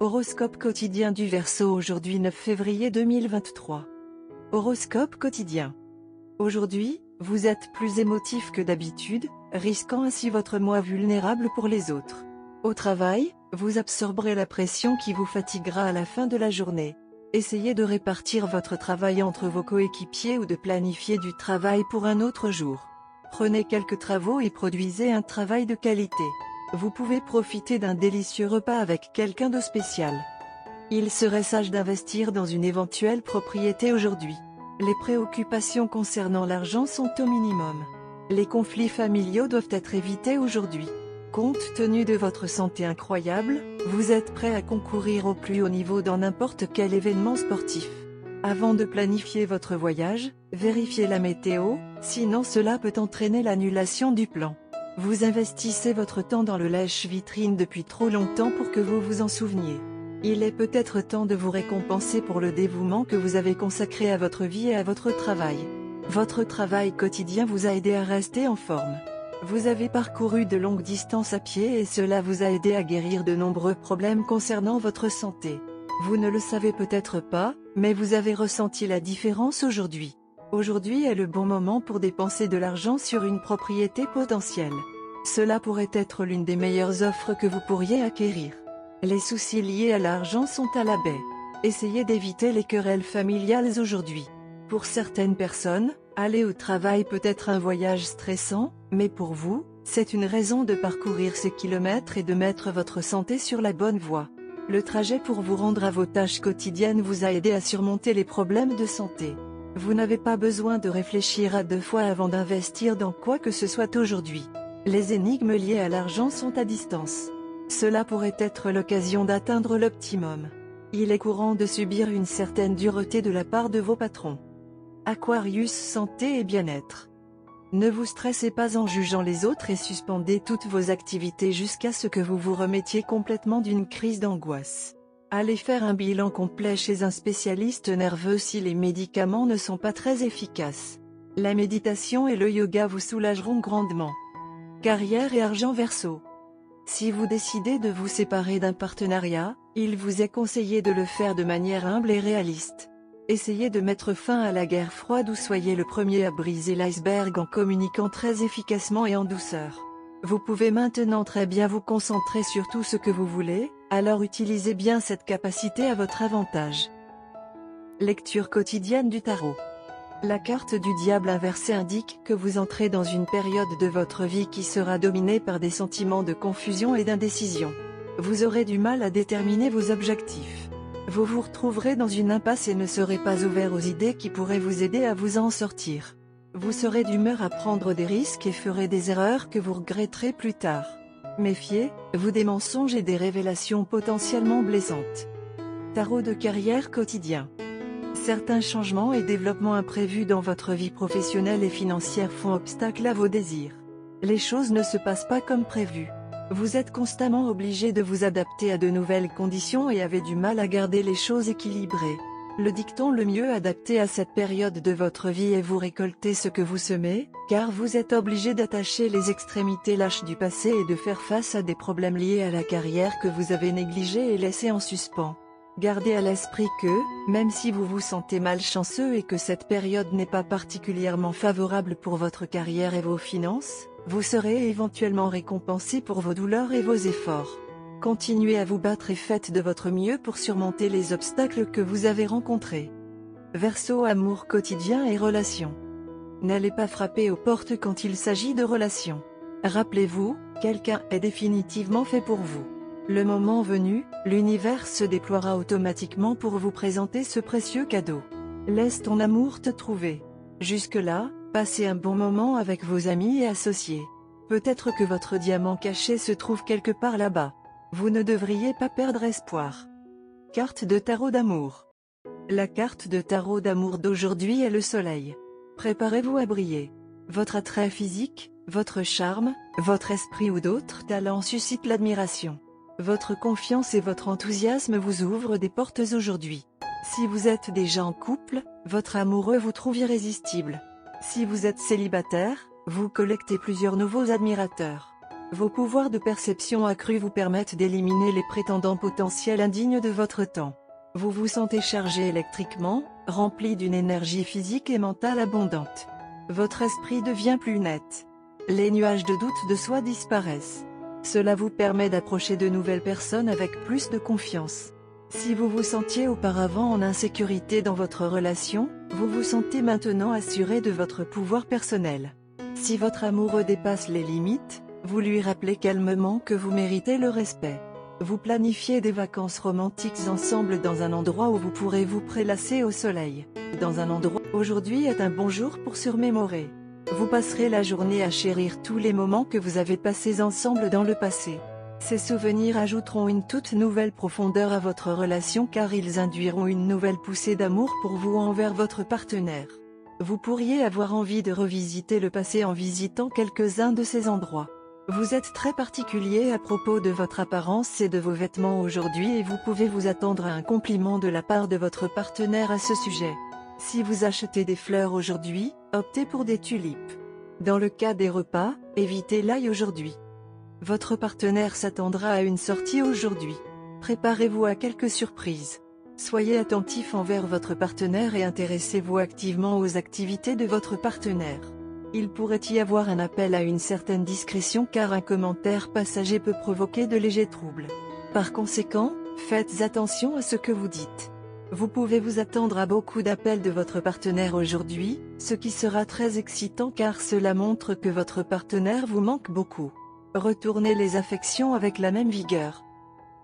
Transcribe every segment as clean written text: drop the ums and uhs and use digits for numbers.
Horoscope quotidien du Verseau aujourd'hui 9 février 2023. Horoscope quotidien. Aujourd'hui, vous êtes plus émotif que d'habitude, risquant ainsi votre moi vulnérable pour les autres. Au travail, vous absorberez la pression qui vous fatiguera à la fin de la journée. Essayez de répartir votre travail entre vos coéquipiers ou de planifier du travail pour un autre jour. Prenez quelques travaux et produisez un travail de qualité. Vous pouvez profiter d'un délicieux repas avec quelqu'un de spécial. Il serait sage d'investir dans une éventuelle propriété aujourd'hui. Les préoccupations concernant l'argent sont au minimum. Les conflits familiaux doivent être évités aujourd'hui. Compte tenu de votre santé incroyable, vous êtes prêt à concourir au plus haut niveau dans n'importe quel événement sportif. Avant de planifier votre voyage, vérifiez la météo, sinon cela peut entraîner l'annulation du plan. Vous investissez votre temps dans le lèche-vitrine depuis trop longtemps pour que vous vous en souveniez. Il est peut-être temps de vous récompenser pour le dévouement que vous avez consacré à votre vie et à votre travail. Votre travail quotidien vous a aidé à rester en forme. Vous avez parcouru de longues distances à pied et cela vous a aidé à guérir de nombreux problèmes concernant votre santé. Vous ne le savez peut-être pas, mais vous avez ressenti la différence aujourd'hui. Aujourd'hui est le bon moment pour dépenser de l'argent sur une propriété potentielle. Cela pourrait être l'une des meilleures offres que vous pourriez acquérir. Les soucis liés à l'argent sont à la baie. Essayez d'éviter les querelles familiales aujourd'hui. Pour certaines personnes, aller au travail peut être un voyage stressant, mais pour vous, c'est une raison de parcourir ces kilomètres et de mettre votre santé sur la bonne voie. Le trajet pour vous rendre à vos tâches quotidiennes vous a aidé à surmonter les problèmes de santé. Vous n'avez pas besoin de réfléchir à deux fois avant d'investir dans quoi que ce soit aujourd'hui. Les énigmes liées à l'argent sont à distance. Cela pourrait être l'occasion d'atteindre l'optimum. Il est courant de subir une certaine dureté de la part de vos patrons. Aquarius, santé et bien-être. Ne vous stressez pas en jugeant les autres et suspendez toutes vos activités jusqu'à ce que vous vous remettiez complètement d'une crise d'angoisse. Allez faire un bilan complet chez un spécialiste nerveux si les médicaments ne sont pas très efficaces. La méditation et le yoga vous soulageront grandement. Carrière et argent Verseau. Si vous décidez de vous séparer d'un partenariat, il vous est conseillé de le faire de manière humble et réaliste. Essayez de mettre fin à la guerre froide ou soyez le premier à briser l'iceberg en communiquant très efficacement et en douceur. Vous pouvez maintenant très bien vous concentrer sur tout ce que vous voulez, alors utilisez bien cette capacité à votre avantage. Lecture quotidienne du tarot. La carte du diable inversé indique que vous entrez dans une période de votre vie qui sera dominée par des sentiments de confusion et d'indécision. Vous aurez du mal à déterminer vos objectifs. Vous vous retrouverez dans une impasse et ne serez pas ouvert aux idées qui pourraient vous aider à vous en sortir. Vous serez d'humeur à prendre des risques et ferez des erreurs que vous regretterez plus tard. Méfiez-vous des mensonges et des révélations potentiellement blessantes. Tarot de carrière quotidien. Certains changements et développements imprévus dans votre vie professionnelle et financière font obstacle à vos désirs. Les choses ne se passent pas comme prévu. Vous êtes constamment obligé de vous adapter à de nouvelles conditions et avez du mal à garder les choses équilibrées. Le dicton le mieux adapté à cette période de votre vie est vous récoltez ce que vous semez, car vous êtes obligé d'attacher les extrémités lâches du passé et de faire face à des problèmes liés à la carrière que vous avez négligés et laissés en suspens. Gardez à l'esprit que, même si vous vous sentez malchanceux et que cette période n'est pas particulièrement favorable pour votre carrière et vos finances, vous serez éventuellement récompensé pour vos douleurs et vos efforts. Continuez à vous battre et faites de votre mieux pour surmonter les obstacles que vous avez rencontrés. Verseau, amour quotidien et relations. N'allez pas frapper aux portes quand il s'agit de relations. Rappelez-vous, quelqu'un est définitivement fait pour vous. Le moment venu, l'univers se déploiera automatiquement pour vous présenter ce précieux cadeau. Laisse ton amour te trouver. Jusque-là, passez un bon moment avec vos amis et associés. Peut-être que votre diamant caché se trouve quelque part là-bas. Vous ne devriez pas perdre espoir. Carte de tarot d'amour. La carte de tarot d'amour d'aujourd'hui est le soleil. Préparez-vous à briller. Votre attrait physique, votre charme, votre esprit ou d'autres talents suscitent l'admiration. Votre confiance et votre enthousiasme vous ouvrent des portes aujourd'hui. Si vous êtes déjà en couple, votre amoureux vous trouve irrésistible. Si vous êtes célibataire, vous collectez plusieurs nouveaux admirateurs. Vos pouvoirs de perception accrus vous permettent d'éliminer les prétendants potentiels indignes de votre temps. Vous vous sentez chargé électriquement, rempli d'une énergie physique et mentale abondante. Votre esprit devient plus net. Les nuages de doute de soi disparaissent. Cela vous permet d'approcher de nouvelles personnes avec plus de confiance. Si vous vous sentiez auparavant en insécurité dans votre relation, vous vous sentez maintenant assuré de votre pouvoir personnel. Si votre amoureux dépasse les limites, vous lui rappelez calmement que vous méritez le respect. Vous planifiez des vacances romantiques ensemble dans un endroit où vous pourrez vous prélasser au soleil. Dans un endroit, aujourd'hui est un bon jour pour se remémorer. Vous passerez la journée à chérir tous les moments que vous avez passés ensemble dans le passé. Ces souvenirs ajouteront une toute nouvelle profondeur à votre relation car ils induiront une nouvelle poussée d'amour pour vous envers votre partenaire. Vous pourriez avoir envie de revisiter le passé en visitant quelques-uns de ces endroits. Vous êtes très particulier à propos de votre apparence et de vos vêtements aujourd'hui et vous pouvez vous attendre à un compliment de la part de votre partenaire à ce sujet. Si vous achetez des fleurs aujourd'hui, optez pour des tulipes. Dans le cas des repas, évitez l'ail aujourd'hui. Votre partenaire s'attendra à une sortie aujourd'hui. Préparez-vous à quelques surprises. Soyez attentif envers votre partenaire et intéressez-vous activement aux activités de votre partenaire. Il pourrait y avoir un appel à une certaine discrétion car un commentaire passager peut provoquer de légers troubles. Par conséquent, faites attention à ce que vous dites. Vous pouvez vous attendre à beaucoup d'appels de votre partenaire aujourd'hui, ce qui sera très excitant car cela montre que votre partenaire vous manque beaucoup. Retournez les affections avec la même vigueur.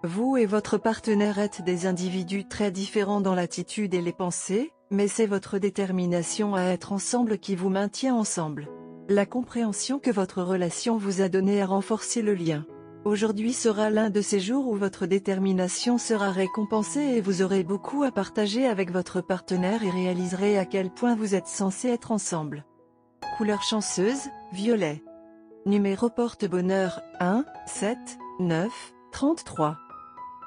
Vous et votre partenaire êtes des individus très différents dans l'attitude et les pensées, mais c'est votre détermination à être ensemble qui vous maintient ensemble. La compréhension que votre relation vous a donnée a renforcé le lien. Aujourd'hui sera l'un de ces jours où votre détermination sera récompensée et vous aurez beaucoup à partager avec votre partenaire et réaliserez à quel point vous êtes censés être ensemble. Couleur chanceuse, violet. Numéro porte-bonheur, 1, 7, 9, 33.